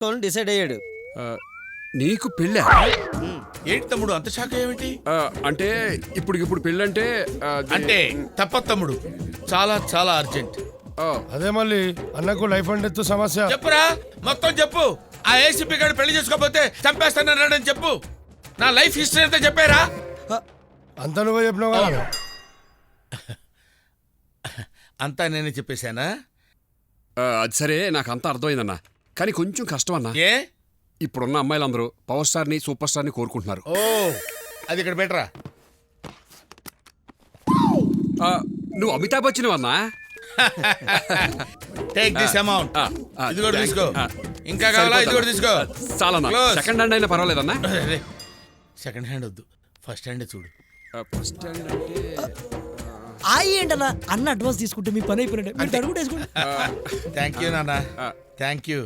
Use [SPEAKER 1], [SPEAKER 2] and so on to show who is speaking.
[SPEAKER 1] చేసుకోవాలని డిసైడ్ అయ్యాడు.
[SPEAKER 2] ఆ, నీకు పెళ్ళా?
[SPEAKER 3] ఏంటి తమ్ముడు అంత షాక్ ఏమిటి?
[SPEAKER 2] అంటే ఇప్పుడు పెళ్ళంటే
[SPEAKER 3] అంటే తప్ప తమ్ముడు, చాలా చాలా అర్జెంట్.
[SPEAKER 4] అదే మళ్ళీ అన్నకు లైఫ్ అండ్ డెత్ సమస్య.
[SPEAKER 3] చెప్పురా, మొత్తం చెప్పు. ఆ ఏసీపీ గారు పెళ్లి చేసుకోకపోతే చంపేస్తానన్నాడని చెప్పు. నా లైఫ్ హిస్టరీ అంతా చెప్పారా?
[SPEAKER 4] అంతా నువ్వే చెప్పినావు కదా.
[SPEAKER 3] అంతా నేనే చెప్పేశానా?
[SPEAKER 2] అది సరే, నాకు అంతా అర్థమైందన్నా. కానీ కొంచెం కష్టం అన్నా.
[SPEAKER 3] ఏ?
[SPEAKER 2] ఇప్పుడున్న అమ్మాయిలందరూ పవర్ స్టార్ని సూపర్ స్టార్ని కోరుకుంటున్నారు.
[SPEAKER 3] ఓ, అది ఇక్కడ బెటరా?
[SPEAKER 2] నువ్వు అమితాబ్ బచ్చన్ అన్నా.
[SPEAKER 3] Take this amount. ఇది కూడా తీసుకో. ఇంకా కావాలా? ఇది కూడా తీసుకో.
[SPEAKER 2] చాలా సెకండ్ హ్యాండ్ అయినా పర్వాలేదన్నా.
[SPEAKER 3] సెకండ్ హ్యాండ్ వద్దు, ఫస్ట్ హ్యాండ్ చూడు.
[SPEAKER 2] ఫస్ట్ హ్యాండ్ అంటే
[SPEAKER 1] ఏంటన్నా అన్న అడ్వాన్స్ తీసుకుంటే మీ పని అయిపోయినట్టు. మీరు అడుగుంటే వేసుకోండి.
[SPEAKER 3] థ్యాంక్ యూ నాన్న, థ్యాంక్ యూ.